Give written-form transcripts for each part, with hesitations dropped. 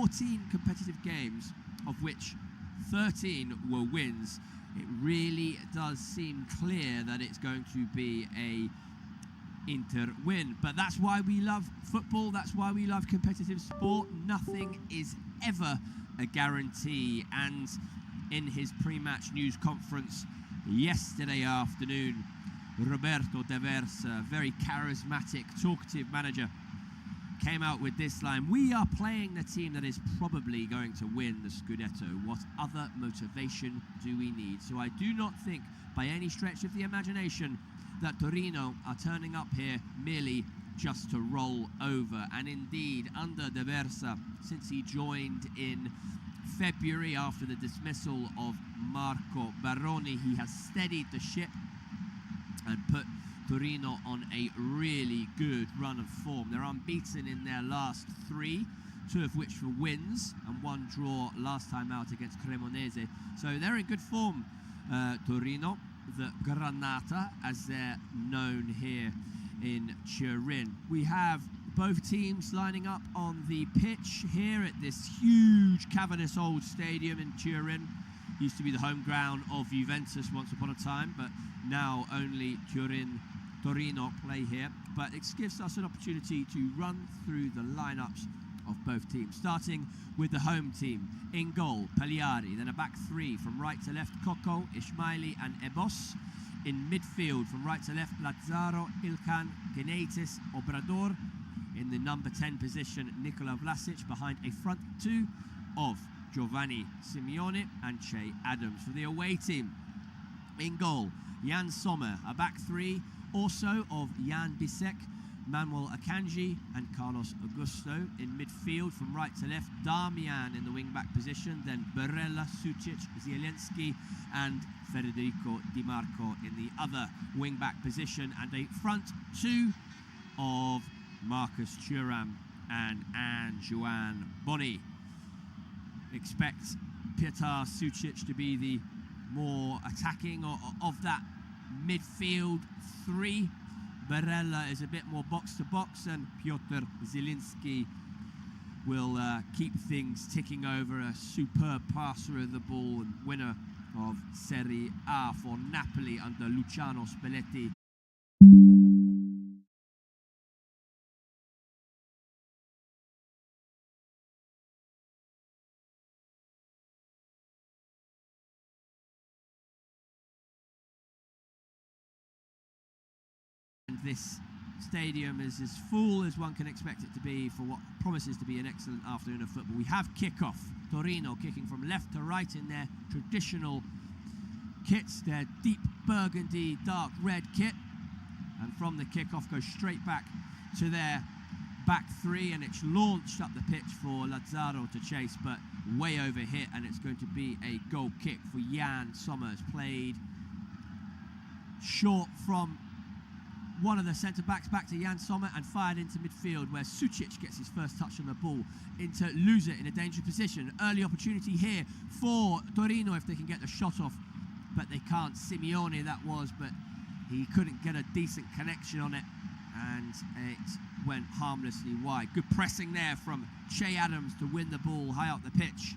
14 competitive games, of which 13 were wins, it really does seem clear that it's going to be a Inter win. But that's why we love football, that's why we love competitive sport. Nothing is ever a guarantee. And in his pre-match news conference yesterday afternoon, Roberto De Versa, very charismatic, talkative manager, came out with this line: "We are playing the team that is probably going to win the Scudetto. What other motivation do we need?" So I do not think, by any stretch of the imagination, that Torino are turning up here merely just to roll over. And indeed, under De Versa, since he joined in February after the dismissal of Marco Baroni, he has steadied the ship and put Torino on a really good run of form. They're unbeaten in their last 3, 2 of which were wins and 1 draw last time out against Cremonese. So they're in good form, Torino, the Granata, as they're known here in Turin. We have both teams lining up on the pitch here at this huge cavernous old stadium in Turin. Used to be the home ground of Juventus once upon a time, but now only Torino play here. But it gives us an opportunity to run through the lineups of both teams, starting with the home team. In goal, Pagliari, then a back 3 from right to left, Coco, Ismaili and Ebos. In midfield, from right to left, Lazzaro, Ilkan, Genaitis, Obrador. In the number 10 position, Nikola Vlasic, behind a front 2 of Giovanni Simeone and Che Adams. For the away team, in goal, Jan Sommer, a back 3 also of Jan Bisek, Manuel Akanji and Carlos Augusto. In midfield, from right to left, Damian in the wing-back position, then Barella, Sucic, Zielinski and Federico Di Marco in the other wing-back position, and a front 2 of Marcus Thuram and Anjuan Boni. Expect Piotr Sucic to be the more attacking of that midfield 3. Barella is a bit more box-to-box, and Piotr Zielinski will keep things ticking over. A superb passer of the ball and winner of Serie A for Napoli under Luciano Spalletti. This stadium is as full as one can expect it to be for what promises to be an excellent afternoon of football. We have kick-off. Torino kicking from left to right in their traditional kits, their deep burgundy, dark red kit. And from the kick-off goes straight back to their back 3, and it's launched up the pitch for Lazzaro to chase, but way over hit, and it's going to be a goal kick for Jan Sommer. Played short from one of the centre-backs back to Jan Sommer and fired into midfield, where Sucic gets his first touch on the ball into Luzer in a dangerous position. Early opportunity here for Torino if they can get the shot off, but they can't. Simeone that was, but he couldn't get a decent connection on it, and it went harmlessly wide. Good pressing there from Che Adams to win the ball high up the pitch.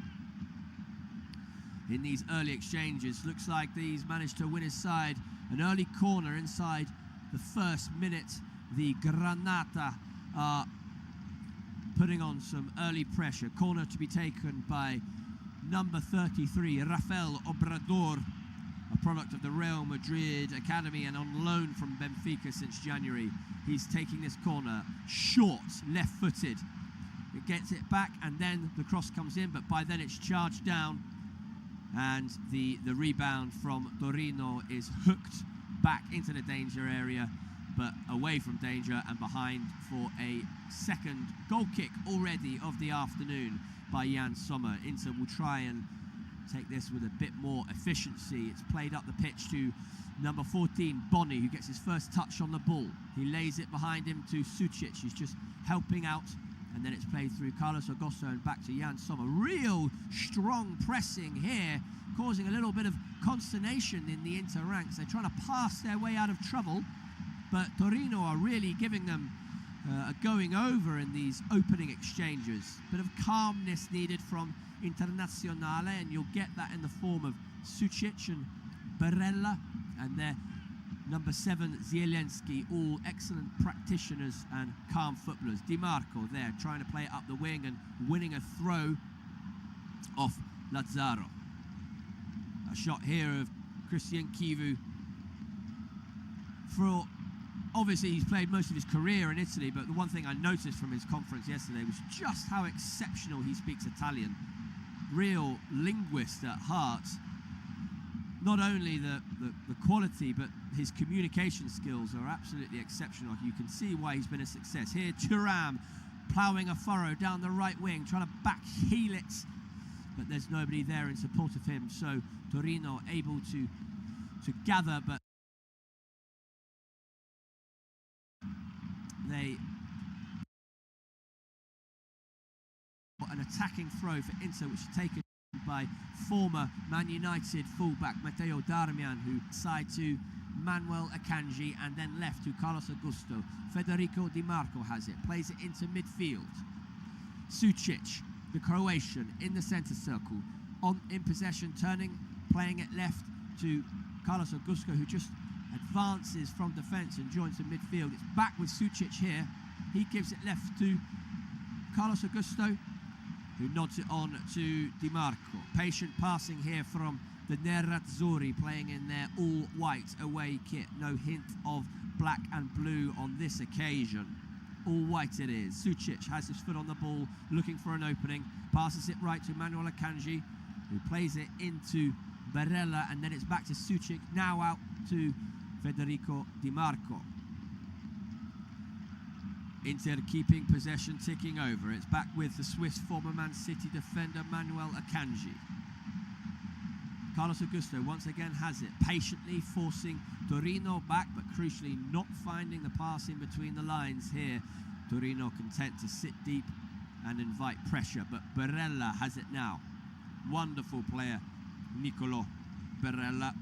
In these early exchanges, looks like these managed to win his side. An early corner inside the first minute. The Granata are putting on some early pressure. Corner to be taken by number 33, Rafael Obrador, a product of the Real Madrid Academy and on loan from Benfica since January. He's taking this corner short, left-footed. It gets it back, and then the cross comes in, but by then it's charged down, and the rebound from Torino is hooked back into the danger area, but away from danger and behind for a second goal kick already of the afternoon by Jan Sommer. Inter will try and take this with a bit more efficiency. It's played up the pitch to number 14, Boni, who gets his first touch on the ball. He lays it behind him to Sucic, who's just helping out, and then it's played through Carlos Augusto and back to Jan Sommer. Real strong pressing here, causing a little bit of consternation in the Inter ranks. They're trying to pass their way out of trouble, but Torino are really giving them are going over in these opening exchanges. Bit of calmness needed from Internazionale, and you'll get that in the form of Sucic and Barella, and their number 7 Zielinski, all excellent practitioners and calm footballers. Di Marco there trying to play it up the wing and winning a throw off Lazzaro. A shot here of Christian Chivu. Obviously he's played most of his career in Italy, but the one thing I noticed from his conference yesterday was just how exceptional he speaks Italian. Real linguist at heart. Not only the quality, but his communication skills are absolutely exceptional. You can see why he's been a success. Here, Thuram ploughing a furrow down the right wing, trying to back heel it, but there's nobody there in support of him. So Torino able to gather, but they got an attacking throw for Inter, which is taken by former Man United fullback Matteo Darmian, who side to Manuel Akanji and then left to Carlos Augusto. Federico Di Marco has it, plays it into midfield. Sucic, the Croatian, in the centre circle, in possession, turning, playing it left to Carlos Augusto, who just advances from defence and joins the midfield. It's back with Sucic here. He gives it left to Carlos Augusto, who nods it on to Di Marco. Patient passing here from the Nerazzurri, playing in their all-white away kit. No hint of black and blue on this occasion. All white it is. Sucic has his foot on the ball, looking for an opening. Passes it right to Manuel Akanji, who plays it into Barella, and then it's back to Sucic, now out to Federico Di Marco. Inter keeping possession, ticking over. It's back with the Swiss former Man City defender Manuel Akanji. Carlos Augusto once again has it, patiently forcing Torino back, but crucially not finding the pass in between the lines here. Torino content to sit deep and invite pressure, but Barella has it now. Wonderful player, Niccolò Barella.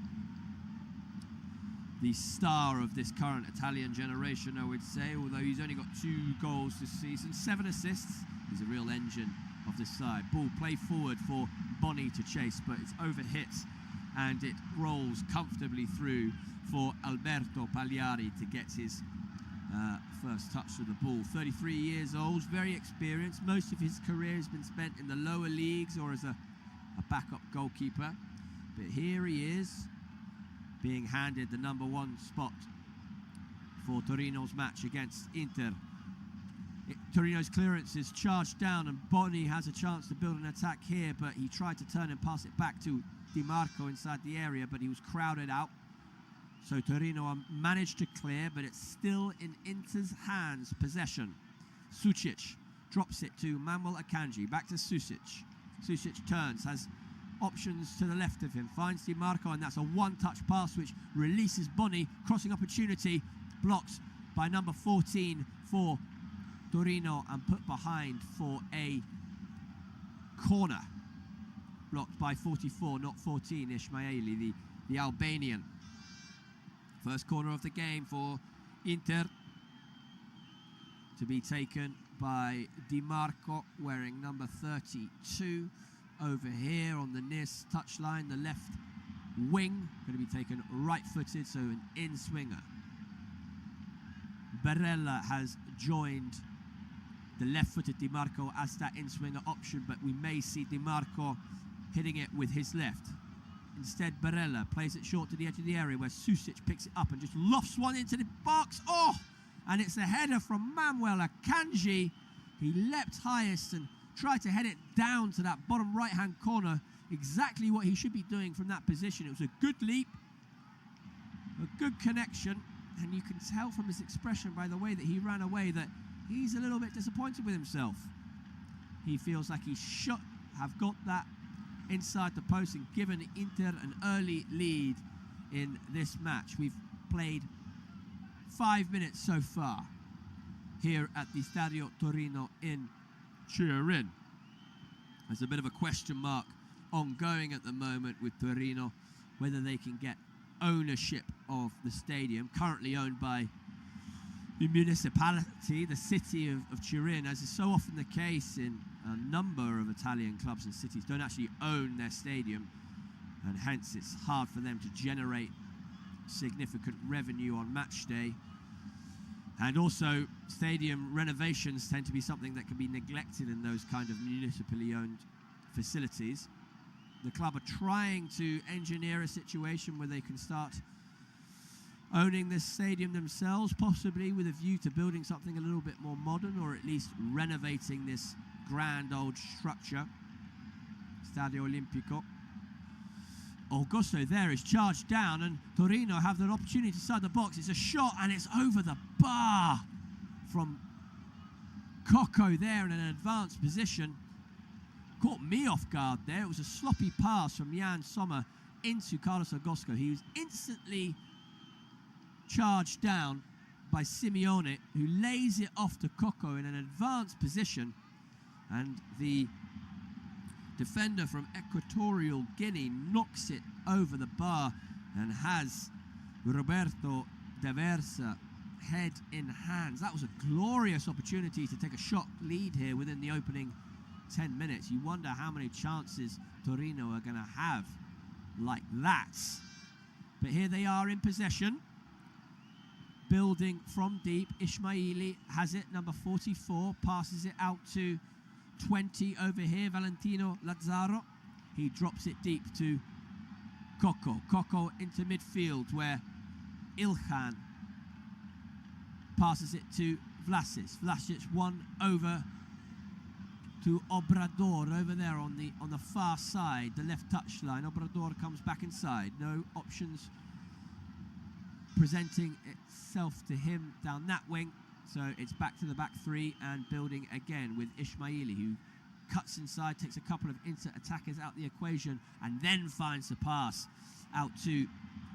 The star of this current Italian generation, I would say, although he's only got 2 goals this season, 7 assists. He's a real engine of this side. Ball play forward for Boni to chase, but it's overhit and it rolls comfortably through for Alberto Pagliari to get his first touch of the ball. 33 years old, very experienced. Most of his career has been spent in the lower leagues or as a backup goalkeeper. But here he is, being handed the number 1 spot for Torino's match against Inter. Torino's clearance is charged down and Boni has a chance to build an attack here, but he tried to turn and pass it back to Di Marco inside the area, but he was crowded out. So Torino managed to clear, but it's still in Inter's hands, possession. Sucic drops it to Manuel Akanji, back to Sucic. Sucic turns, has options to the left of him, finds Di Marco, and that's a one-touch pass which releases Boni. Crossing opportunity, blocked by number 14 for Torino and put behind for a corner. Blocked by 44, not 14, Ismaili, the Albanian. First corner of the game for Inter, to be taken by Di Marco, wearing number 32. Over here on the near touchline, the left wing, going to be taken right-footed, so an in-swinger. Barella has joined the left-footed Di Marco as that in-swinger option, but we may see Di Marco hitting it with his left. Instead, Barella plays it short to the edge of the area where Sucic picks it up and just lofts one into the box. Oh! And it's a header from Manuel Akanji. He leapt highest and tried to head it down to that bottom right-hand corner. Exactly what he should be doing from that position. It was a good leap, a good connection, and you can tell from his expression by the way that he ran away that he's a little bit disappointed with himself. He feels like he should have got that inside the post and given Inter an early lead in this match. We've played 5 minutes so far here at the Stadio Torino in Turin. There's a bit of a question mark ongoing at the moment with Torino, whether they can get ownership of the stadium, currently owned by The municipality, the city of Turin, as is so often the case in a number of Italian clubs and cities, don't actually own their stadium, and hence it's hard for them to generate significant revenue on match day. And also, stadium renovations tend to be something that can be neglected in those kind of municipally owned facilities. The club are trying to engineer a situation where they can start owning this stadium themselves, possibly with a view to building something a little bit more modern, or at least renovating this grand old structure. Stadio Olimpico. Augusto there is charged down, and Torino have their opportunity inside the box. It's a shot, and it's over the bar from Coco there in an advanced position. Caught me off guard there. It was a sloppy pass from Jan Sommer into Carlos Augusto. He was instantly charged down by Simeone, who lays it off to Coco in an advanced position, and the defender from Equatorial Guinea knocks it over the bar and has Roberto De Versa head in hands. That was a glorious opportunity to take a shot lead here within the opening 10 minutes. You wonder how many chances Torino are going to have like that. But here they are in possession. Building from deep. Ismaili has it, number 44, passes it out to 20 over here, Valentino Lazzaro. He drops it deep to Coco. Coco into midfield where Ilhan passes it to Vlasic. Vlasic one over to Obrador over there on the far side, the left touchline. Obrador comes back inside. No options presenting itself to him down that wing. So it's back to the back three and building again with Ismaili, who cuts inside, takes a couple of inter-attackers out the equation, and then finds the pass out to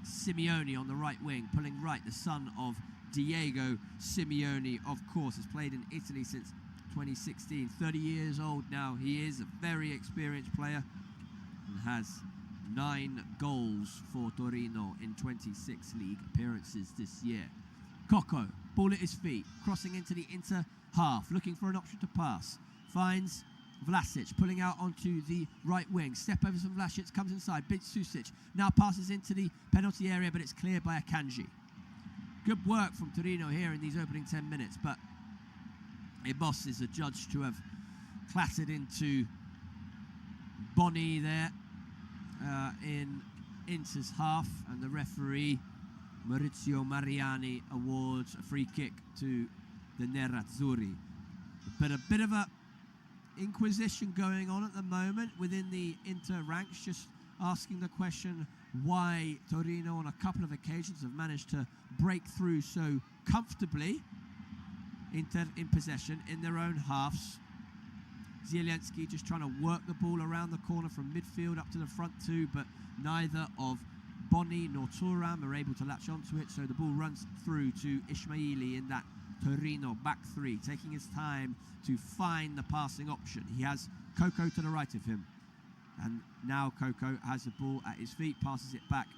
Simeone on the right wing, pulling right, the son of Diego Simeone, of course, has played in Italy since 2016, 30 years old now. He is a very experienced player and has 9 goals for Torino in 26 league appearances this year. Coco, ball at his feet, crossing into the inter half, looking for an option to pass. Finds Vlasic, pulling out onto the right wing. Step over from Vlasic, comes inside, bids Susic. Now passes into the penalty area, but it's cleared by Akanji. Good work from Torino here in these opening 10 minutes, but Ebos is adjudged to have clattered into Boni there in Inter's half, and the referee Maurizio Mariani awards a free kick to the Nerazzurri. But a bit of a inquisition going on at the moment within the Inter ranks, just asking the question why Torino on a couple of occasions have managed to break through so comfortably. Inter in possession in their own halves. Zielinski just trying to work the ball around the corner from midfield up to the front two, but neither of Boni nor Thuram are able to latch onto it, so the ball runs through to Ismaili in that Torino back three, taking his time to find the passing option. He has Coco to the right of him, and now Coco has the ball at his feet, passes it back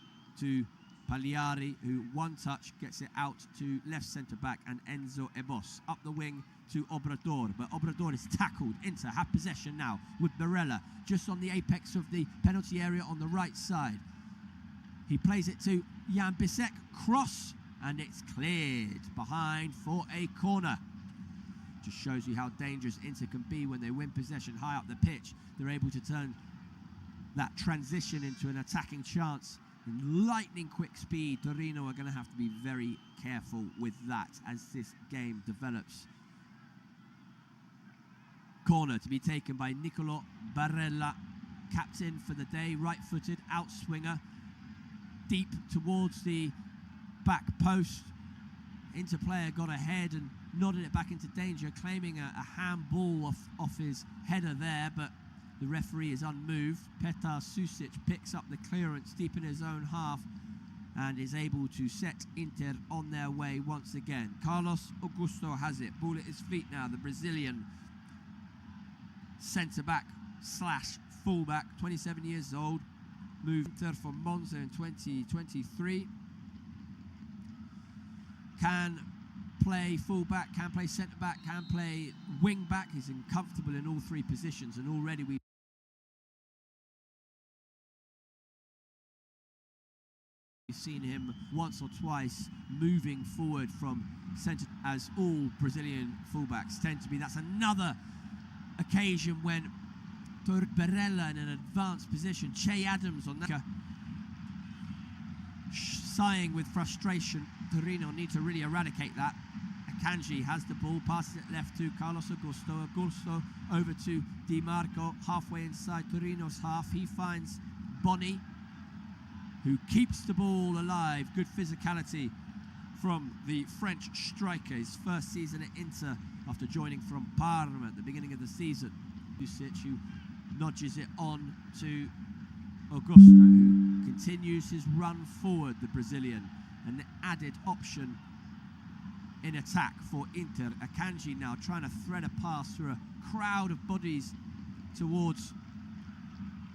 to Pagliari, who one touch gets it out to left centre back, and Enzo Ebos up the wing to Obrador, but Obrador is tackled. Inter have possession now with Barella just on the apex of the penalty area on the right side. He plays it to Jan Bisek, cross, and it's cleared behind for a corner. Just shows you how dangerous Inter can be when they win possession high up the pitch. They're able to turn that transition into an attacking chance in lightning quick speed. Torino are going to have to be very careful with that as this game develops. Corner to be taken by Nicolo Barella, captain for the day, right-footed outswinger, deep towards the back post. Inter player got ahead and nodded it back into danger, claiming a handball off his header there, but the referee is unmoved. Petar Susic picks up the clearance deep in his own half and is able to set Inter on their way once again. Carlos Augusto has it, ball at his feet now, the Brazilian centre-back slash full-back, 27 years old, moved Inter from Monza in 2023. Can play full-back, can play centre-back, can play wing-back. He's comfortable in all three positions, and already we've seen him once or twice moving forward from centre, as all Brazilian full-backs tend to be. That's another occasion when Barella in an advanced position. Che Adams on that, sighing with frustration. Torino need to really eradicate that. Akanji has the ball, passes it left to Carlos Augusto. Augusto over to Di Marco, halfway inside Torino's half. He finds Boni, who keeps the ball alive. Good physicality from the French striker. His first season at Inter after joining from Parma at the beginning of the season. Susic, who nudges it on to Augusto, who continues his run forward, the Brazilian. An added option in attack for Inter. Akanji now trying to thread a pass through a crowd of bodies towards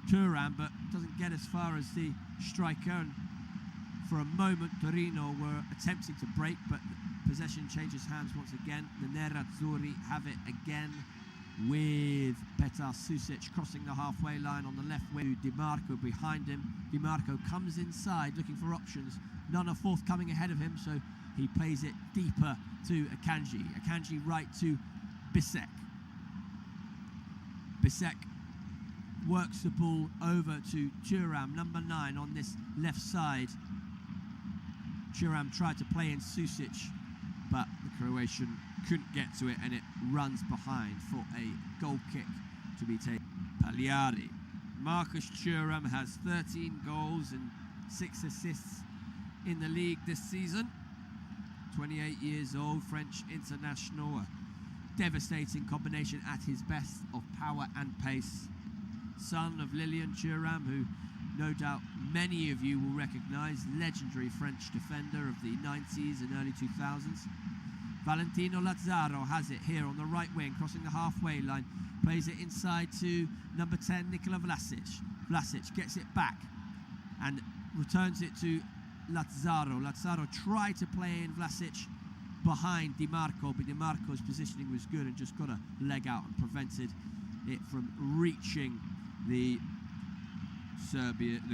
Thuram, but doesn't get as far as the striker. And for a moment Torino were attempting to break, but possession changes hands once again. The Nerazzurri have it again with Petar Susic crossing the halfway line on the left wing. Di Marco behind him. Di Marco comes inside looking for options. None are forthcoming ahead of him, so he plays it deeper to Akanji. Akanji right to Bisek. Bisek works the ball over to Thuram, number 9 on this left side. Thuram tried to play in Susic, but the Croatian couldn't get to it, and it runs behind for a goal kick to be taken. Pagliari. Marcus Thuram has 13 goals and 6 assists in the league this season. 28 years old, French international. A devastating combination at his best of power and pace. Son of Lilian Thuram, who no doubt many of you will recognise, legendary French defender of the 90s and early 2000s. Valentino Lazzaro has it here on the right wing, crossing the halfway line, plays it inside to number 10, Nikola Vlasic. Vlasic gets it back and returns it to Lazzaro. Lazzaro tried to play in Vlasic behind Di Marco, but Di Marco's positioning was good and just got a leg out and prevented it from reaching the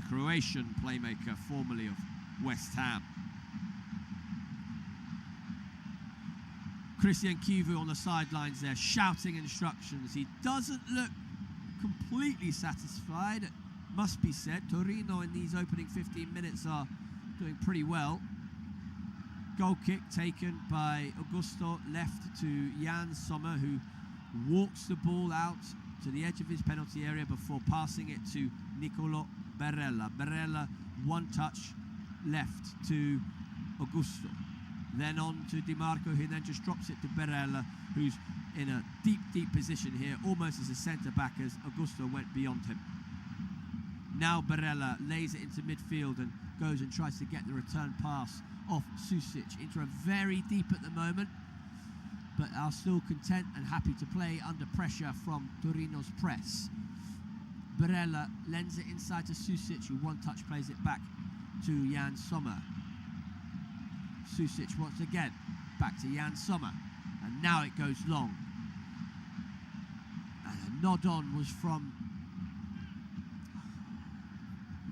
Croatian playmaker, formerly of West Ham. Christian Kivu on the sidelines there, shouting instructions. He doesn't look completely satisfied, it must be said. Torino in these opening 15 minutes are doing pretty well. Goal kick taken by Augusto, left to Jan Sommer, who walks the ball out to the edge of his penalty area before passing it to Nicolo Barella. Barella, one touch left to Augusto. Then on to Di Marco, who then just drops it to Barella, who's in a deep position here, almost as a centre-back, as Augusto went beyond him. Now Barella lays it into midfield and goes and tries to get the return pass off Susic. Inter are very deep at the moment, but are still content and happy to play under pressure from Torino's press. Barella lends it inside to Susic, who one touch plays it back to Jan Sommer. Susic once again, back to Jan Sommer, and now it goes long. And a nod on was from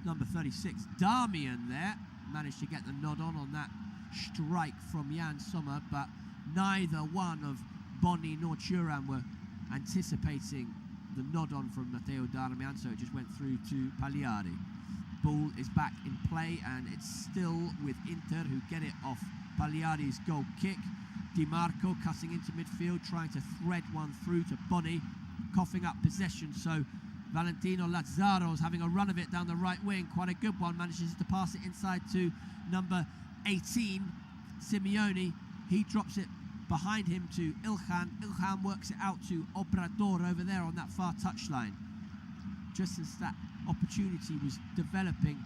number 36, Damian there. Managed to get the nod on that strike from Jan Sommer, but neither one of Boni nor Thuram were anticipating the nod on from Matteo Darmian, so it just went through to Pagliari. Ball is back in play, and it's still with Inter, who get it off Pagliari's goal kick. Di Marco cutting into midfield, trying to thread one through to Boni, coughing up possession, so Valentino Lazzaro is having a run of it down the right wing, quite a good one, manages to pass it inside to number 18, Simeone. He drops it behind him to Ilhan. Ilhan works it out to Obrador over there on that far touchline. Just as that opportunity was developing,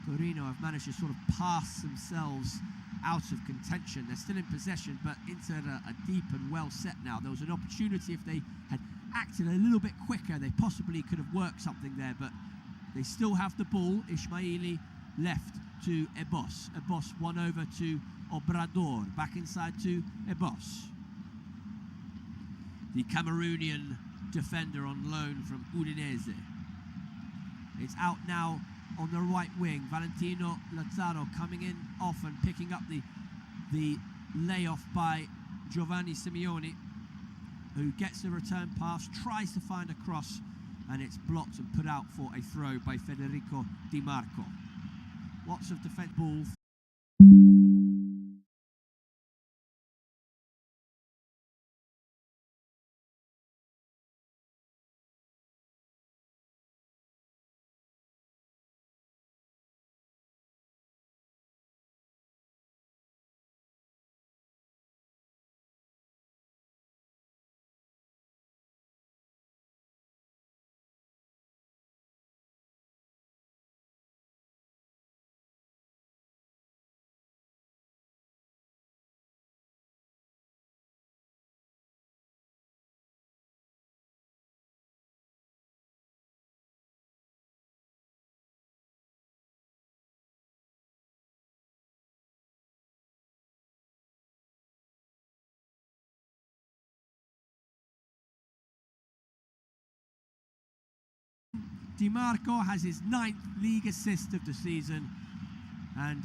Torino have managed to sort of pass themselves out of contention. They're still in possession, but Inter are deep and well set now. There was an opportunity, if they had acted a little bit quicker, they possibly could have worked something there, but they still have the ball. Ismaili left to Ebos. Ebos won over to Obrador, back inside to Ebos. The Cameroonian defender on loan from Udinese. It's out now on the right wing. Valentino Lazzaro coming in off and picking up the layoff by Giovanni Simeone, who gets the return pass, tries to find a cross, and it's blocked and put out for a throw by Federico Di Marco. Lots of defense ball. Di Marco has his 9th league assist of the season, and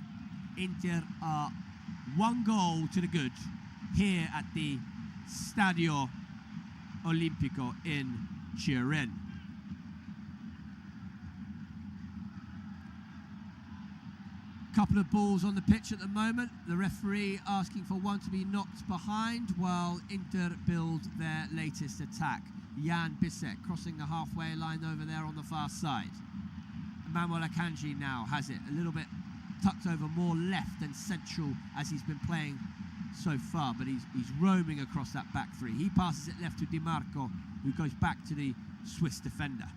Inter are 1 goal to the good here at the Stadio Olimpico in Turin. Couple of balls on the pitch at the moment. The referee asking for one to be knocked behind while Inter build their latest attack. Jan Bissek crossing the halfway line over there on the far side. Manuel Akanji now has it a little bit tucked over more left than central as he's been playing so far, but he's roaming across that back three. He passes it left to Di Marco, who goes back to the Swiss defender.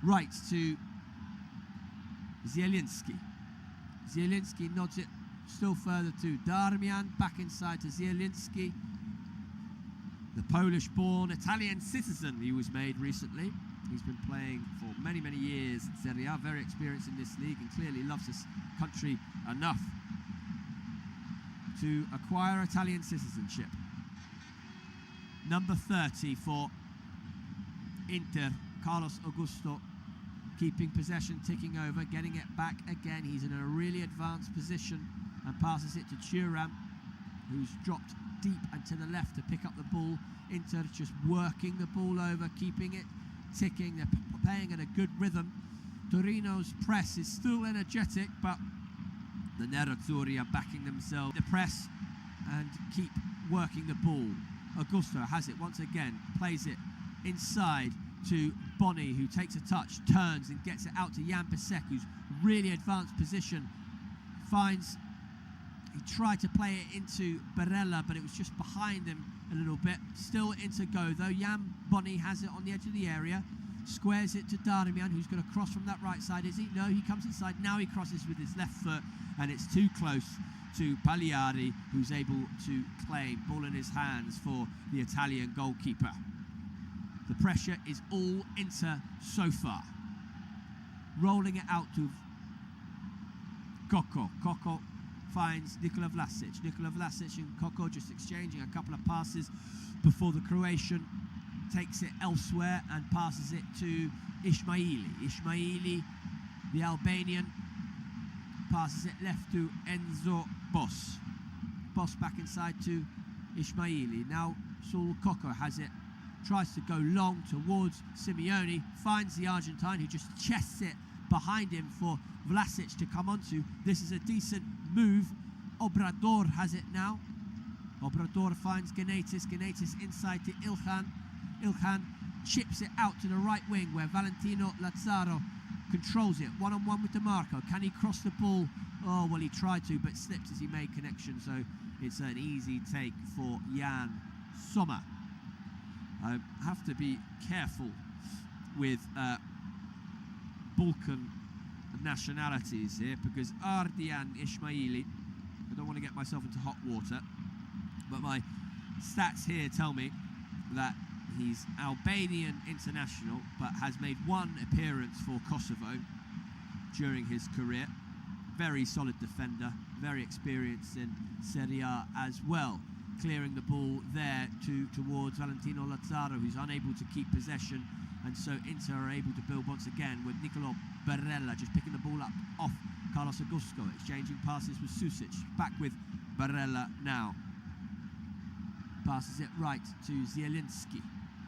Right to Zielinski. Zielinski nods it still further to Darmian, back inside to Zielinski. The Polish-born Italian citizen he was made recently. He's been playing for many, many years in Serie A, very experienced in this league and clearly loves his country enough to acquire Italian citizenship. Number 30 for Inter, Carlos Augusto, keeping possession, ticking over, getting it back again. He's in a really advanced position and passes it to Thuram, who's dropped deep and to the left to pick up the ball. Inter just working the ball over, keeping it ticking. They're playing at a good rhythm. Torino's press is still energetic, but the Nerazzurri are backing themselves. The press and keep working the ball. Augusto has it once again, plays it inside to Boni, who takes a touch, turns and gets it out to Jan Bissek, who's really advanced position. He tried to play it into Barella, but it was just behind him a little bit. Still into go though. Jan Boni has it on the edge of the area, squares it to Darmian, who's going to cross from that right side. Is he? No, he comes inside. Now he crosses with his left foot, and it's too close to Pagliari, who's able to claim ball in his hands for the Italian goalkeeper. The pressure is all Inter so far. Rolling it out to Coco. Coco finds Nikola Vlasic. Nikola Vlasic and Coco just exchanging a couple of passes before the Croatian takes it elsewhere and passes it to Ismaili. Ismaili, the Albanian, passes it left to Enzo Boss. Boss back inside to Ismaili. Now Saul Coco has it, tries to go long towards Simeone, finds the Argentine, who just chests it behind him for Vlasic to come onto. This is a decent move. Obrador has it now. Obrador finds Genetis. Genetis inside to Ilhan. Ilhan chips it out to the right wing where Valentino Lazzaro controls it. One-on-one with Di Marco. Can he cross the ball? Oh, well, he tried to, but slipped as he made connection. So it's an easy take for Jan Sommer. I have to be careful with Balkan nationalities here, because Ardian Ismaili, I don't want to get myself into hot water, but my stats here tell me that he's Albanian international, but has made one appearance for Kosovo during his career. very solid defender, very experienced in Serie A as well. Clearing the ball there towards Valentino Lazzaro, who's unable to keep possession, and so Inter are able to build once again with Niccolò Barella just picking the ball up off Carlos Augusto, exchanging passes with Susic. Back with Barella now. Passes it right to Zielinski.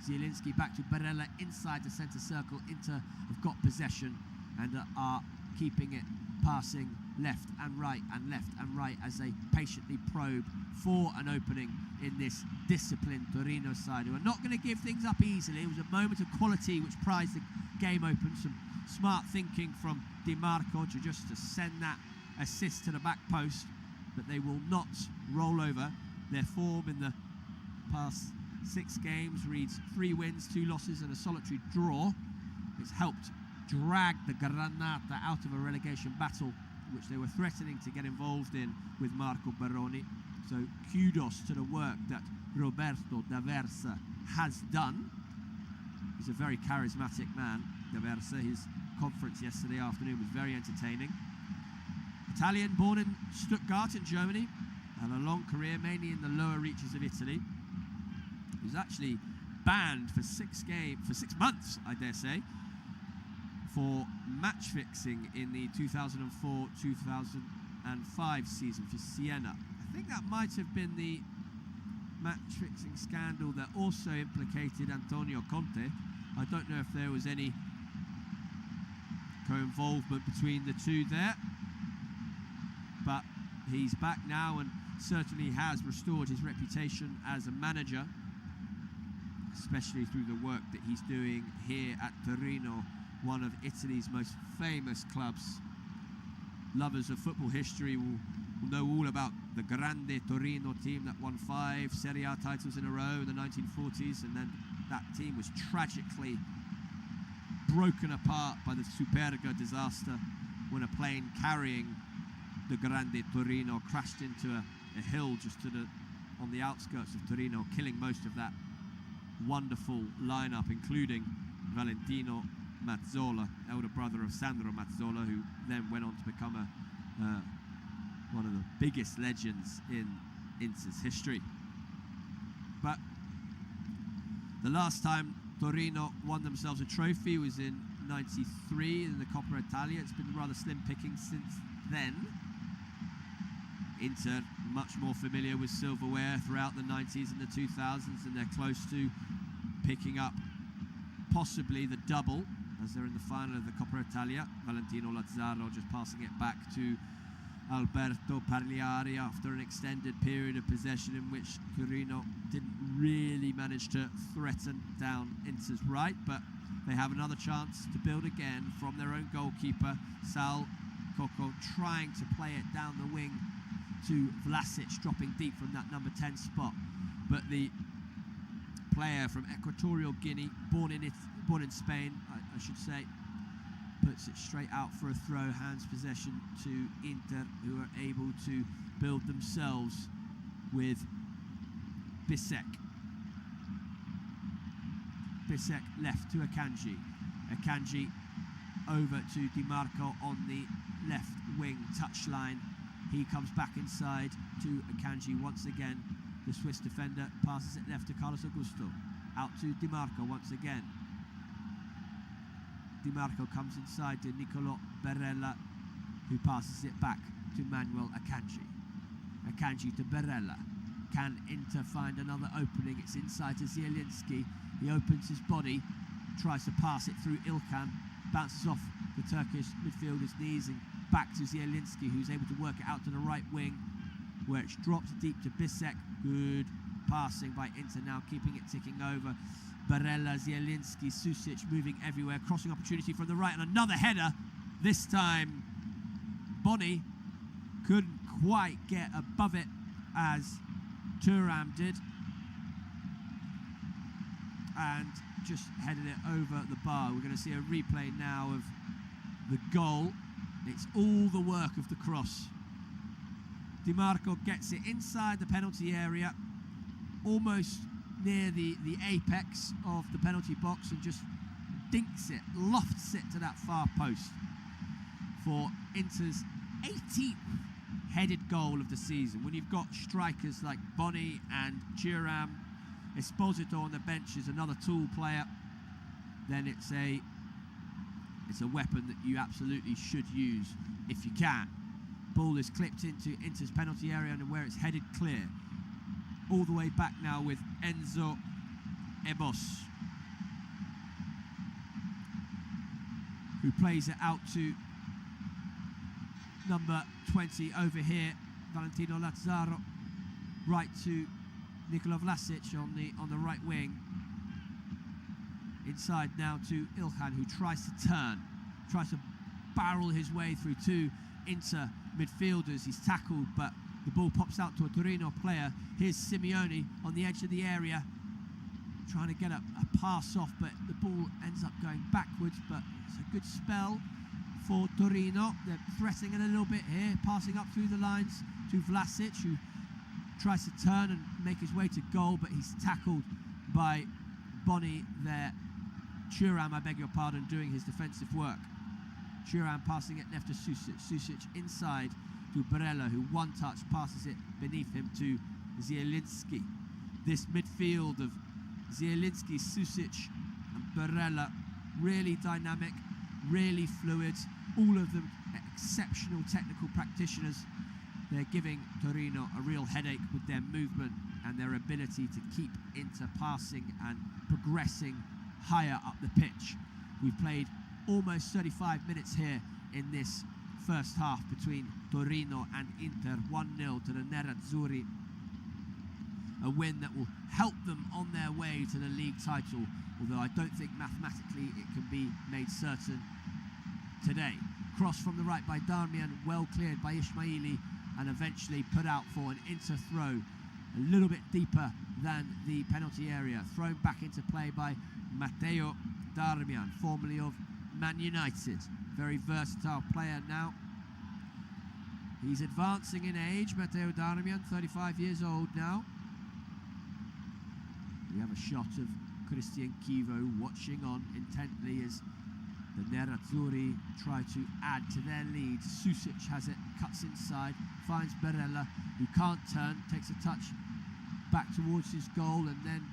Zielinski back to Barella inside the centre circle. Inter have got possession and are keeping it, passing left and right as they patiently probe for an opening in this disciplined Torino side, who are not going to give things up easily. It was a moment of quality which prized the game open. Some smart thinking from Di Marco to send that assist to the back post, but they will not roll over. Their form in the past 6 games reads 3 wins, 2 losses and a solitary draw. It's helped drag the Granata out of a relegation battle which they were threatening to get involved in with Marco Baroni. So kudos to the work that Roberto D'Aversa has done. He's a very charismatic man, D'Aversa. His conference yesterday afternoon was very entertaining. Italian, born in Stuttgart in Germany, had a long career mainly in the lower reaches of Italy. He was actually banned for 6 months, I dare say, for match fixing in the 2004-2005 season for Siena. I think that might have been the match fixing scandal that also implicated Antonio Conte. I don't know if there was any co-involvement between the two there, but he's back now and certainly has restored his reputation as a manager, especially through the work that he's doing here at Torino, one of Italy's most famous clubs. Lovers of football history will know all about the Grande Torino team that won 5 Serie A titles in a row in the 1940s, and then that team was tragically broken apart by the Superga disaster when a plane carrying the Grande Torino crashed into a hill just on the outskirts of Torino, killing most of that wonderful lineup, including Valentino Mazzola, elder brother of Sandro Mazzola, who then went on to become one of the biggest legends in Inter's history. But the last time Torino won themselves a trophy was in '93 in the Coppa Italia. It's been rather slim pickings since then. Inter much more familiar with silverware throughout the 90s and the 2000s, and they're close to picking up possibly the double as they're in the final of the Coppa Italia. Valentino Lazzaro just passing it back to Alberto Pagliari after an extended period of possession in which Torino didn't really manage to threaten down Inter's right, but they have another chance to build again from their own goalkeeper, Sal Coco, trying to play it down the wing to Vlasic, dropping deep from that number 10 spot. But the player from Equatorial Guinea, born in Spain, I should say, puts it straight out for a throw, hands possession to Inter, who are able to build themselves with Bisek. Bisek left to Akanji. Akanji over to Di Marco on the left wing touchline. He comes back inside to Akanji once again. The Swiss defender passes it left to Carlos Augusto. Out to Di Marco once again. Di Marco comes inside to Niccolò Barella, who passes it back to Manuel Akanji. Akanji to Barella. Can Inter find another opening? It's inside to Zielinski. He opens his body, tries to pass it through Ilkan, bounces off the Turkish midfielder's knees and back to Zielinski, who's able to work it out to the right wing, where it's dropped deep to Bisek. Good passing by Inter, now keeping it ticking over. Barella, Zielinski, Susic moving everywhere, crossing opportunity from the right, and another header. This time Boni couldn't quite get above it as Thuram did, and just headed it over the bar. We're going to see a replay now of the goal. It's all the work of the cross. Di Marco gets it inside the penalty area, almost near the apex of the penalty box, and just dinks it, lofts it to that far post for Inter's 18th headed goal of the season. When you've got strikers like Boni and Thuram, Esposito on the bench is another tool player, then it's a weapon that you absolutely should use if you can. Ball is clipped into Inter's penalty area, and where it's headed clear. All the way back now with Enzo Ebos, who plays it out to number 20 over here, Valentino Lazzaro, right to Nikola Vlasic on the right wing. Inside now to Ilhan, who tries to turn, tries to barrel his way through two Inter midfielders. He's tackled, but the ball pops out to a Torino player. Here's Simeone on the edge of the area, trying to get a pass off, but the ball ends up going backwards. But it's a good spell for Torino. They're threatening a little bit here, passing up through the lines to Vlasic, who tries to turn and make his way to goal, but he's tackled by Boni there. Thuram, I beg your pardon, doing his defensive work. Thuram passing it left to Susic. Susic inside to Barella, who one touch passes it beneath him to Zielinski. This midfield of Zielinski, Susic and Barella, really dynamic, really fluid, all of them exceptional technical practitioners. They're giving Torino a real headache with their movement and their ability to keep Inter passing and progressing higher up the pitch. We've played almost 35 minutes here in this first half between Torino and Inter. 1-0 to the Nerazzurri. A win that will help them on their way to the league title, although I don't think mathematically it can be made certain today. Cross from the right by Darmian, well cleared by Ismaili, and eventually put out for an Inter throw a little bit deeper than the penalty area. Thrown back into play by Matteo Darmian, formerly of Man United. Very versatile player now. He's advancing in age, Matteo Darmian, 35 years old now. We have a shot of Christian Chivo watching on intently as the Nerazzurri try to add to their lead. Susic has it, cuts inside, finds Barella, who can't turn, takes a touch back towards his goal, and then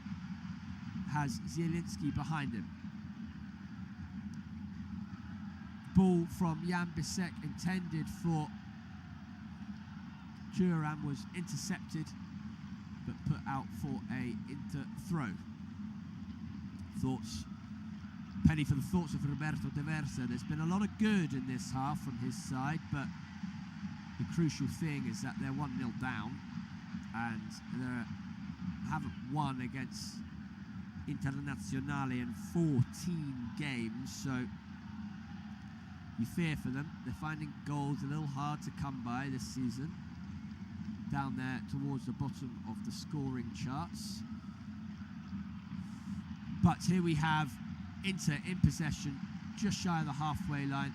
has Zielinski behind him. Ball from Jan Bisek intended for Thuram was intercepted, but put out for a Inter throw. Thoughts? Penny for the thoughts of Roberto De Versa. There's been a lot of good in this half from his side, but the crucial thing is that they're 1-0 down and they haven't won against Internazionale in 14 games, so you fear for them. They're finding goals a little hard to come by this season, down there towards the bottom of the scoring charts. But here we have Inter in possession, just shy of the halfway line.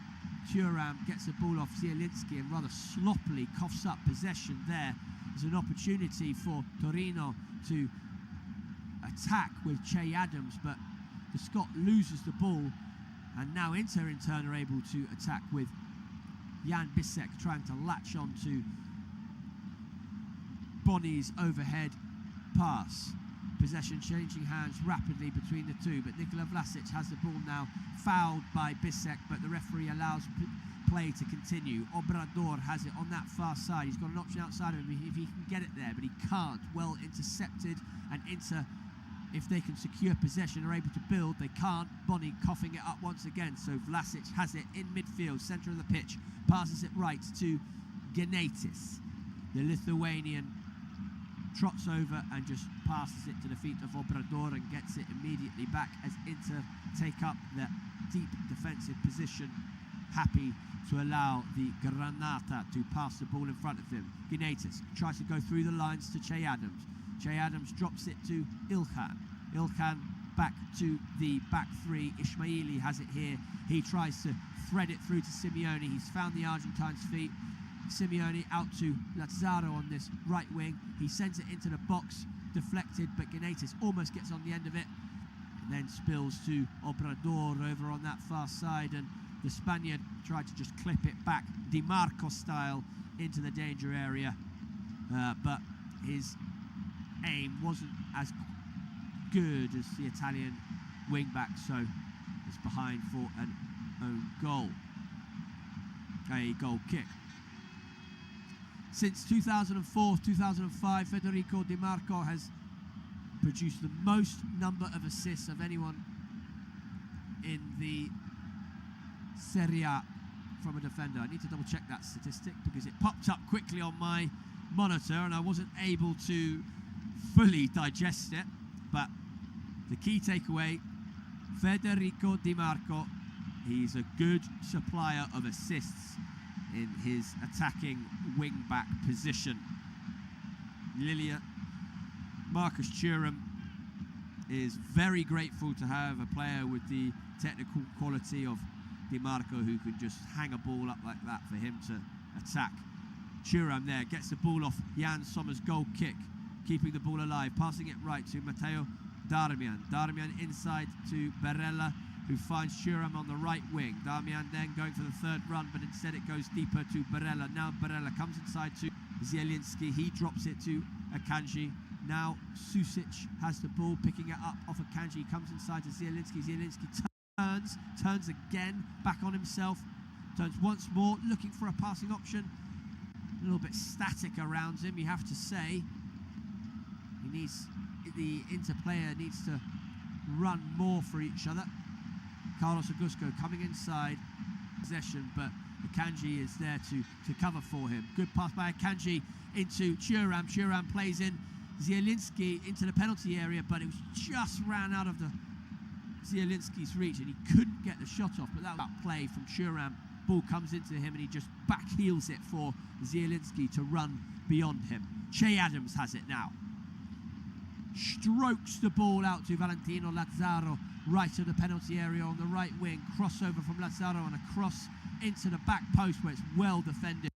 Thuram gets the ball off Zielinski and rather sloppily coughs up possession there. There's an opportunity for Torino to attack with Che Adams, but the Scot loses the ball, and now Inter in turn are able to attack with Jan Bisek trying to latch on to Boni's overhead pass. Possession changing hands rapidly between the two, but Nikola Vlasic has the ball now, fouled by Bisek, but the referee allows play to continue. Obrador has it on that far side. He's got an option outside of him if he can get it there, but he can't. Well intercepted, and Inter, if they can secure possession, are able to build. They can't. Boni coughing it up once again, so Vlasic has it in midfield, centre of the pitch, passes it right to Genaitis. The Lithuanian trots over and just passes it to the feet of Obrador and gets it immediately back as Inter take up their deep defensive position, happy to allow the Granata to pass the ball in front of him. Genaitis tries to go through the lines to Che Adams. Che Adams drops it to Ilhan. Ilhan back to the back three. Ismaili has it here. He tries to thread it through to Simeone. He's found the Argentine's feet. Simeone out to Lazzaro on this right wing. He sends it into the box, deflected, but Genaitis almost gets on the end of it. then spills to Obrador over on that far side, and the Spaniard tried to just clip it back, Di Marco style, into the danger area, but his aim wasn't as good as the Italian wing-back, so it's behind for an own goal, a goal kick. Since 2004-2005, Federico Di Marco has produced the most number of assists of anyone in the Serie A from a defender. I need to double check that statistic because it popped up quickly on my monitor and I wasn't able to fully digest it, but the key takeaway, Federico Di Marco, he's a good supplier of assists in his attacking wing-back position. Marcus Thuram is very grateful to have a player with the technical quality of Di Marco who can just hang a ball up like that for him to attack. Thuram there gets the ball off Jan Sommer's goal kick, keeping the ball alive, passing it right to Matteo Darmian. Darmian inside to Barella, who finds Thuram on the right wing. Darmian then going for the third run, but instead it goes deeper to Barella. Now Barella comes inside to Zielinski. He drops it to Akanji. Now Susic has the ball, picking it up off Akanji. He comes inside to Zielinski. Zielinski turns again, back on himself. Turns once more, looking for a passing option. A little bit static around him, you have to say. The Inter-player needs to run more for each other. Carlos Augusto coming inside, possession, but Akanji is there to cover for him. Good pass by Akanji into Thuram. Thuram plays in Zielinski into the penalty area, but it was just ran out of the Zielinski's reach and he couldn't get the shot off, but that was play from Thuram. Ball comes into him and he just back heels it for Zielinski to run beyond him. Che Adams has it now. Strokes the ball out to Valentino Lazzaro, right of the penalty area on the right wing. Crossover from Lazzaro and a cross into the back post where it's well defended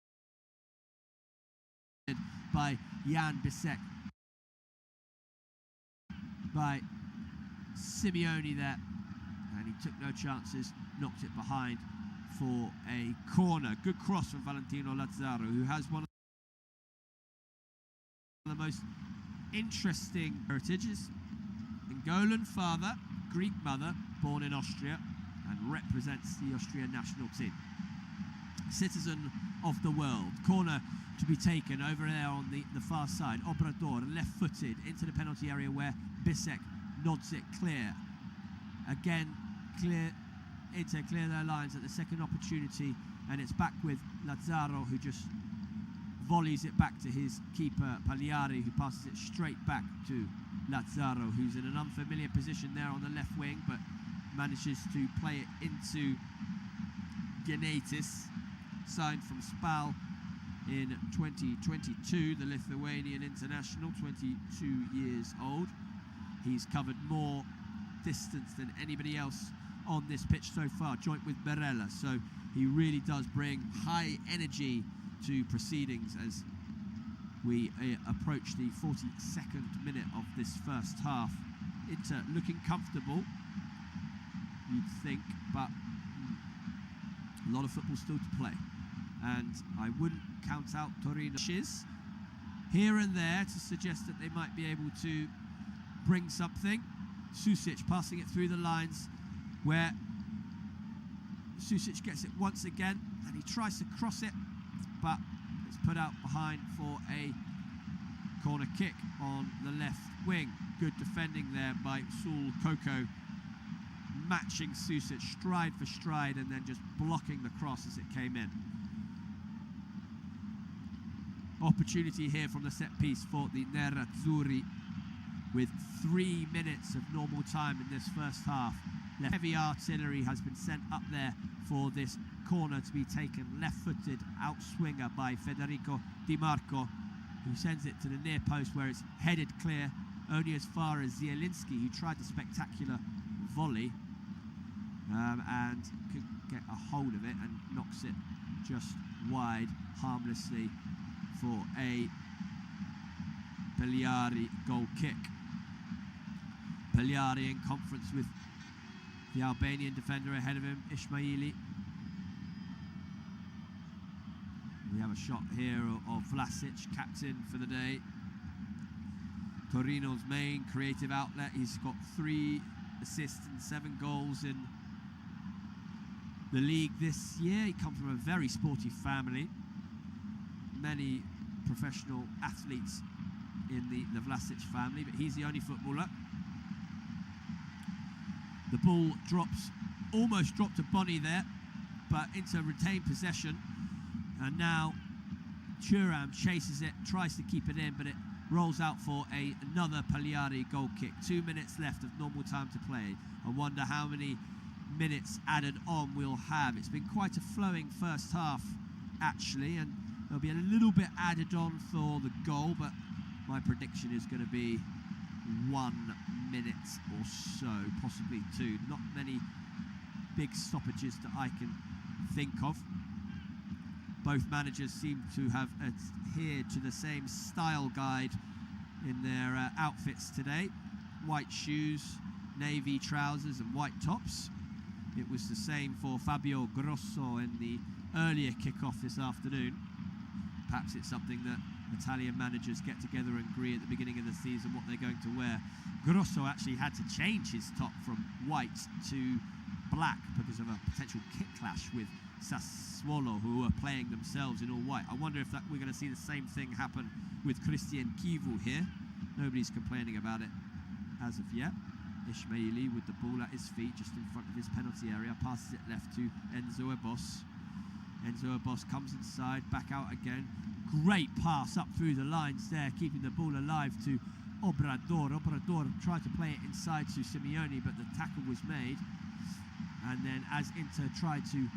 by Jan Bisek. By Simeone there, and he took no chances, knocked it behind for a corner. Good cross from Valentino Lazzaro, who has one of the most interesting heritages. Angolan father, Greek mother, born in Austria, and represents the Austrian national team. Citizen of the world. Corner to be taken over there on the far side. Obrador, left-footed, into the penalty area where Bisek nods it clear. Again, Inter clear their lines at the second opportunity, and it's back with Lazzaro, who just volleys it back to his keeper Pagliari, who passes it straight back to Lazzaro, who's in an unfamiliar position there on the left wing, but manages to play it into Genaitis, signed from Spal in 2022, the Lithuanian international, 22 years old. He's covered more distance than anybody else on this pitch so far, joint with Barella, so he really does bring high energy to proceedings as we approach the 42nd minute of this first half. Inter looking comfortable, you'd think, but a lot of football still to play, and I wouldn't count out Torino here and there to suggest that they might be able to bring something. Susic passing it through the lines, where Susic gets it once again and he tries to cross it, but it's put out behind for a corner kick on the left wing. Good defending there by Saul Coco, matching Susic stride for stride and then just blocking the cross as it came in. Opportunity here from the set piece for the Nerazzurri, with 3 minutes of normal time in this first half. Heavy artillery has been sent up there for this corner to be taken. Left-footed outswinger by Federico Di Marco, who sends it to the near post where it's headed clear, only as far as Zielinski, who tried the spectacular volley and could get a hold of it and knocks it just wide harmlessly for a Pagliari goal kick. Pagliari in conference with the Albanian defender ahead of him, Ismaili. We have a shot here of Vlasic, captain for the day. Torino's main creative outlet. He's got 3 assists and 7 goals in the league this year. He comes from a very sporty family. Many professional athletes in the Vlasic family, but he's the only footballer. The ball almost dropped to Boni there, but into retained possession. And now Thuram chases it, tries to keep it in, but it rolls out for another Pagliari goal kick. 2 minutes left of normal time to play. I wonder how many minutes added on we'll have. It's been quite a flowing first half, actually, and there'll be a little bit added on for the goal, but my prediction is going to be 1 minute or so, possibly 2. Not many big stoppages that I can think of. Both managers seem to have adhered to the same style guide in their outfits today. White shoes, navy trousers and white tops. It was the same for Fabio Grosso in the earlier kickoff this afternoon. Perhaps it's something that Italian managers get together and agree at the beginning of the season what they're going to wear. Grosso actually had to change his top from white to black because of a potential kick clash with Sassuolo, who are playing themselves in all white. I wonder if we're going to see the same thing happen with Christian Kivu here. Nobody's complaining about it as of yet. Ismaili with the ball at his feet, just in front of his penalty area, passes it left to Enzo Ebos. Enzo Ebos comes inside, back out again. Great pass up through the lines there, keeping the ball alive to Obrador. Obrador tried to play it inside to Simeone, but the tackle was made. And then as Inter tried to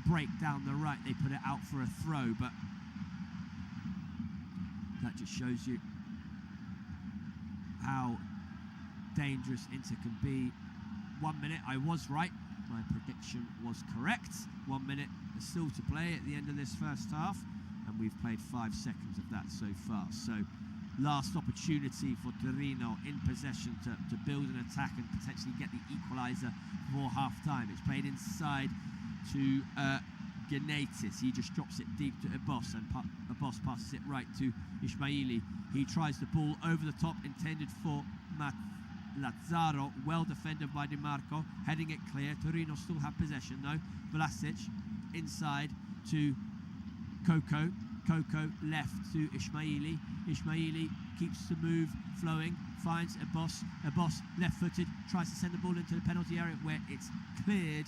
break down the right, they put it out for a throw, but that just shows you how dangerous Inter can be. 1 minute, I was right. My prediction was correct. 1 minute still to play at the end of this first half, and we've played 5 seconds of that so far. So last opportunity for Torino in possession to build an attack and potentially get the equaliser before half-time. It's played inside to Genaitis. He just drops it deep to Ebos, and Ebos passes it right to Ismaili. He tries the ball over the top, intended for Lazzaro, well defended by Di Marco, heading it clear. Torino still have possession though. Vlasic inside to Coco. Coco left to Ismaili. Ismaili keeps the move flowing, finds Ebos. Ebos left-footed, tries to send the ball into the penalty area where it's cleared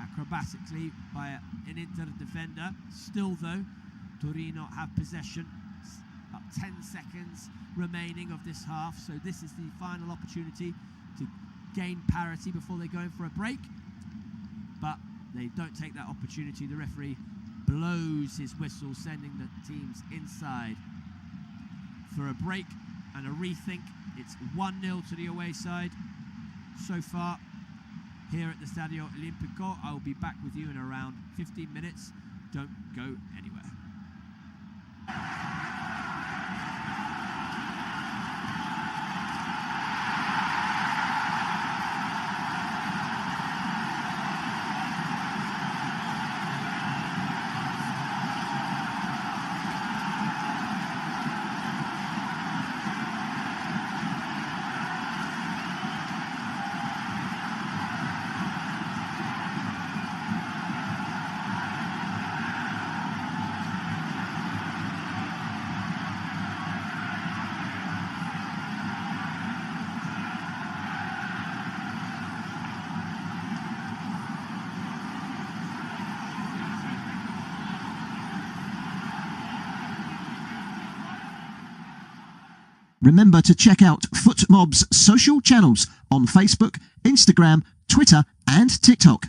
acrobatically by an Inter defender. Still though, Torino have possession. About 10 seconds remaining of this half, so this is the final opportunity to gain parity before they go in for a break, but they don't take that opportunity. The referee blows his whistle, sending the teams inside for a break and a rethink. It's 1-0 to the away side so far here at the Stadio Olimpico. I will be back with you in around 15 minutes. Don't go anywhere. Remember to check out FootMob's social channels on Facebook, Instagram, Twitter and TikTok.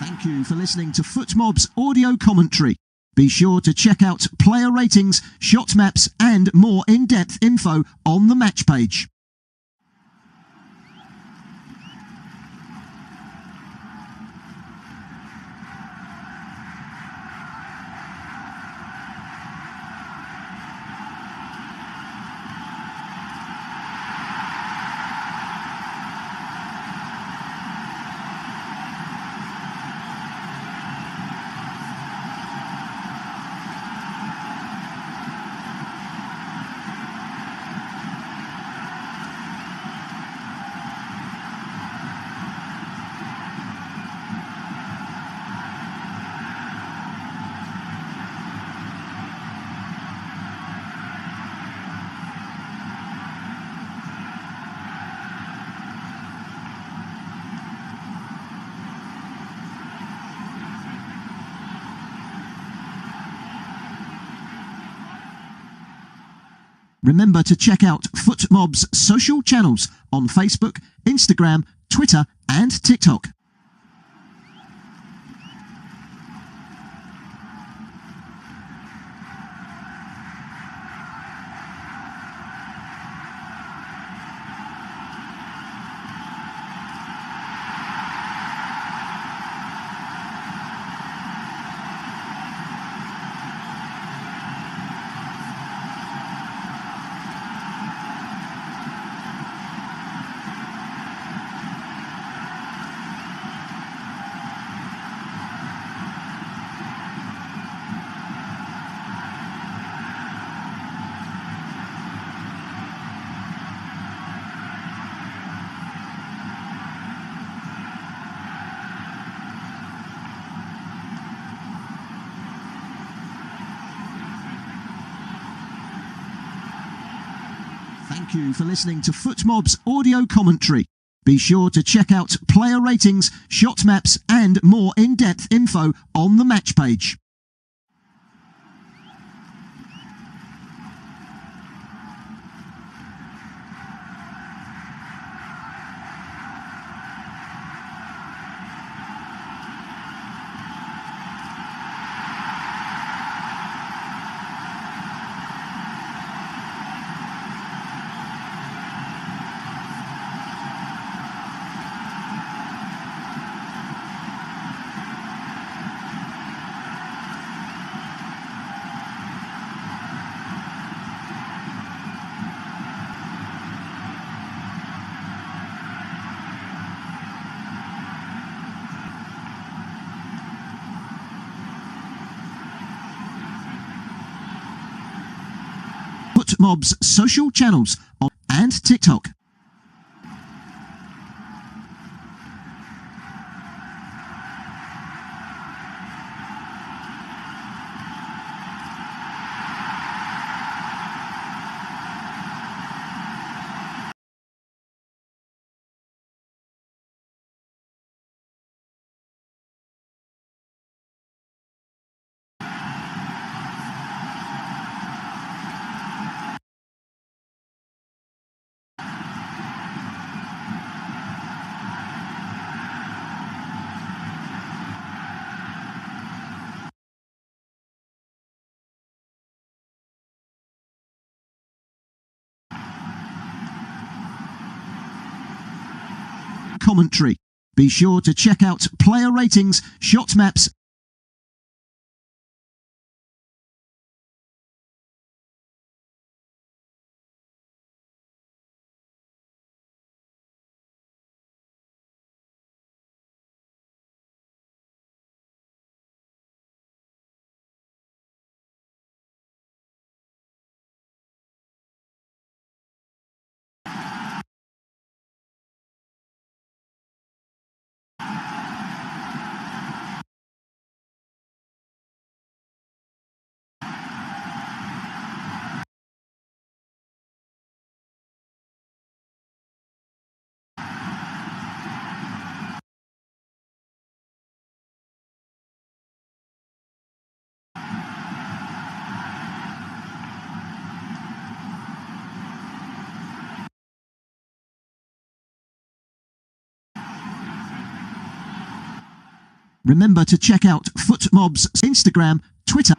Thank you for listening to FootMob's audio commentary. Be sure to check out player ratings, shot maps and more in-depth info on the match page. Remember to check out FootMob's social channels on Facebook, Instagram, Twitter and TikTok. Thank you for listening to FootMob's audio commentary. Be sure to check out player ratings, shot maps and more in-depth info on the match page. FootMob's social channels on and TikTok. Commentary. Be sure to check out player ratings, shot maps Remember to check out FootMob's Instagram, Twitter.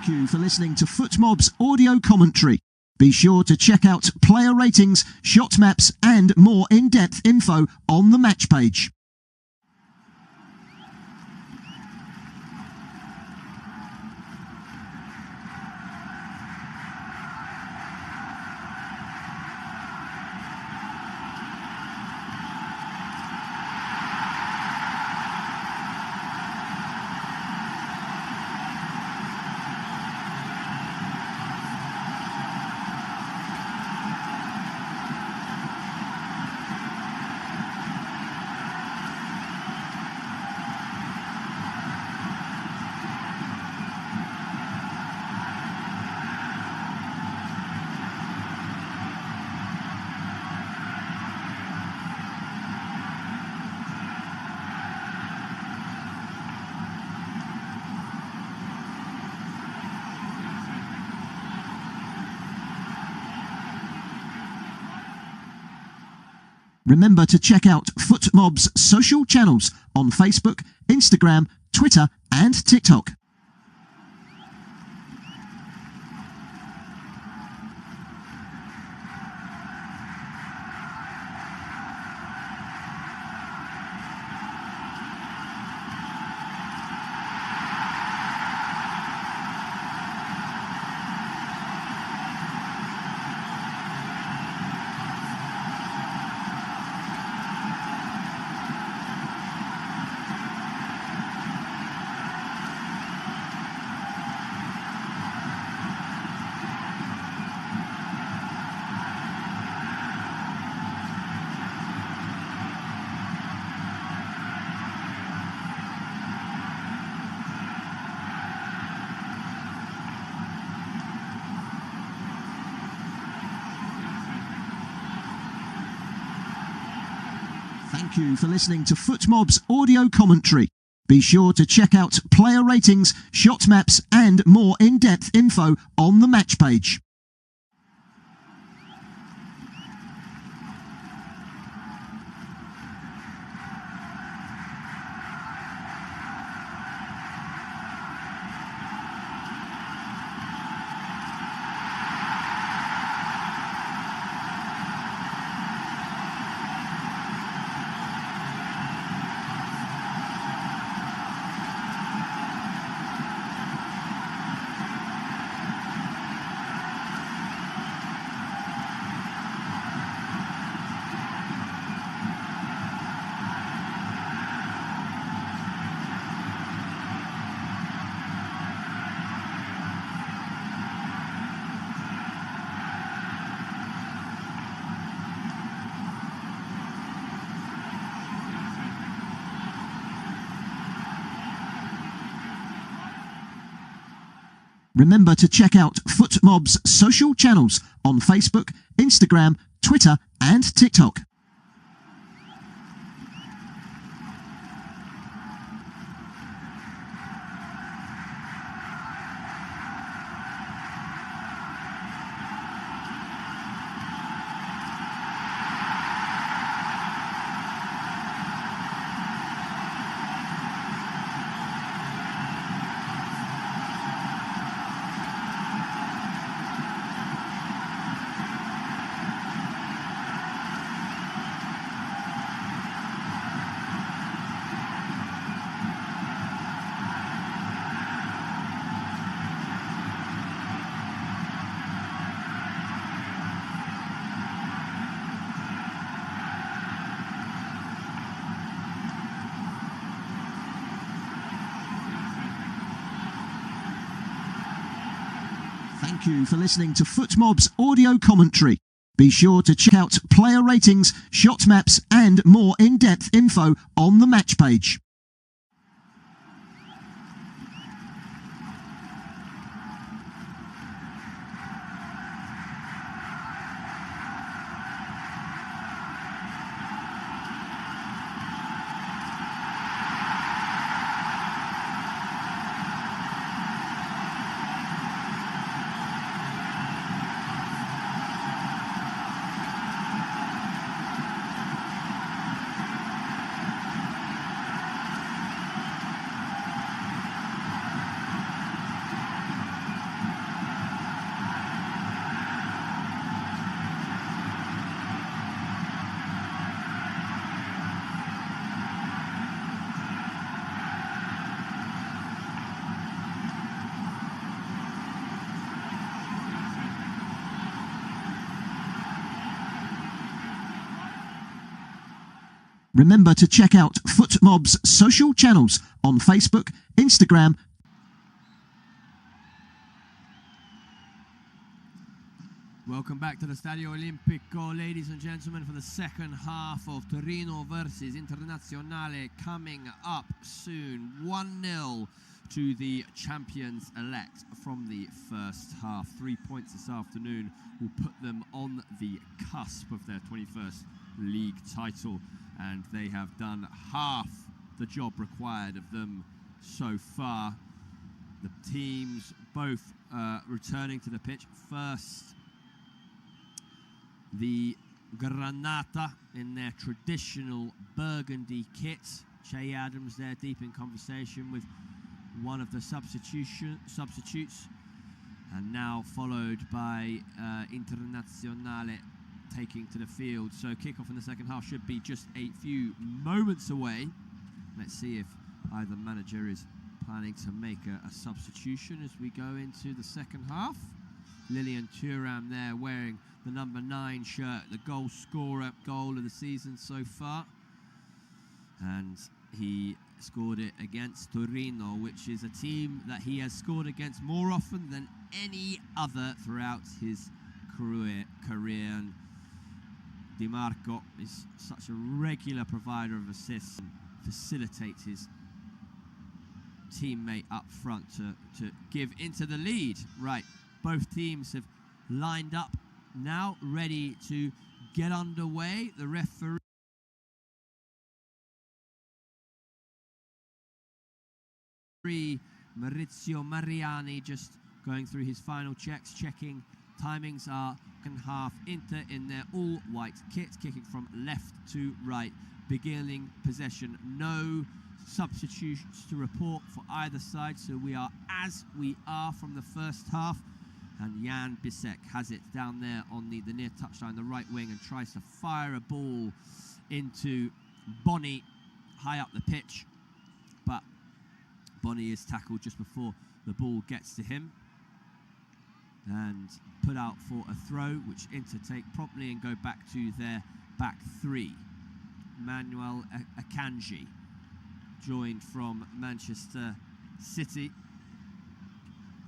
Thank you for listening to FootMob's audio commentary. Be sure to check out player ratings, shot maps and more in-depth info on the match page. Remember to check out FootMob's social channels on Facebook, Instagram, Twitter and TikTok. Thank you for listening to FootMob's audio commentary. Be sure to check out player ratings, shot maps and more in-depth info on the match page. Remember to check out FootMob's social channels on Facebook, Instagram, Twitter and TikTok. Thank you for listening to FootMob's audio commentary. Be sure to check out player ratings, shot maps and more in-depth info on the match page. Remember to check out FootMob's social channels on Facebook, Instagram. Welcome back to the Stadio Olimpico, ladies and gentlemen, for the second half of Torino versus Internazionale coming up soon. 1-0 to the champions-elect from the first half. 3 points this afternoon will put them on the cusp of their 21st league title, and they have done half the job required of them so far. The teams both returning to the pitch. First, the Granata in their traditional burgundy kit. Che Adams there deep in conversation with one of the substitutes, and now followed by Internazionale taking to the field. So kickoff in the second half should be just a few moments away. Let's see if either manager is planning to make a substitution as we go into the second half. Lilian Thuram there wearing the number 9 shirt, the goal scorer, goal of the season so far. And he scored it against Torino, which is a team that he has scored against more often than any other throughout his career. And Di Marco is such a regular provider of assists and facilitates his teammate up front to give into the lead. Right, both teams have lined up now, ready to get underway. The referee Maurizio Mariani just going through his final checks, checking timings are second half. Inter in their all-white kit, kicking from left to right, beginning possession. No substitutions to report for either side, so we are as we are from the first half. And Jan Bisek has it down there on the near touchline, the right wing, and tries to fire a ball into Boni high up the pitch. But Boni is tackled just before the ball gets to him and put out for a throw, which Inter take promptly and go back to their back three. Manuel Akanji, joined from Manchester City,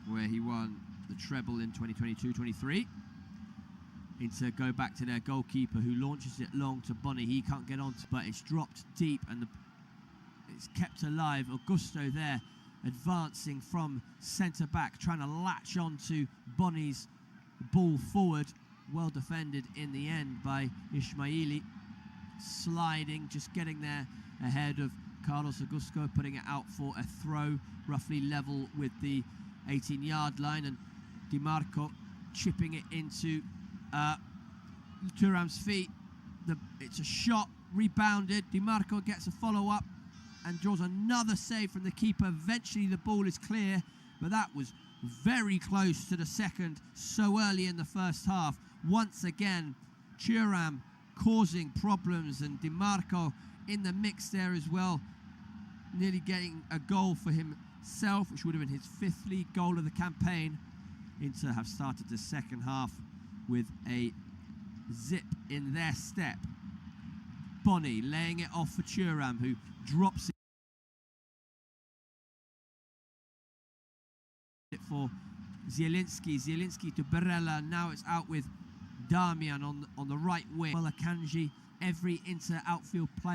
where he won the treble in 2022-23. Inter go back to their goalkeeper, who launches it long to Boni. He can't get on, but it's dropped deep and it's kept alive. Augusto there advancing from centre back, trying to latch on to Boni's ball forward. Well defended in the end by Ismaili. Sliding, just getting there ahead of Carlos Augusto, putting it out for a throw, roughly level with the 18-yard line, and Di Marco chipping it into Thuram's feet. It's a shot, rebounded. Di Marco gets a follow-up and draws another save from the keeper. Eventually the ball is clear, but that was very close to the second so early in the first half. Once again, Thuram causing problems, and Di Marco in the mix there as well, nearly getting a goal for himself, which would have been his 5th league goal of the campaign. Inter have started the second half with a zip in their step. Boni laying it off for Thuram, who drops it for Zielinski to Barella. Now it's out with Damian on the right wing. Well, Akanji, every Inter outfield player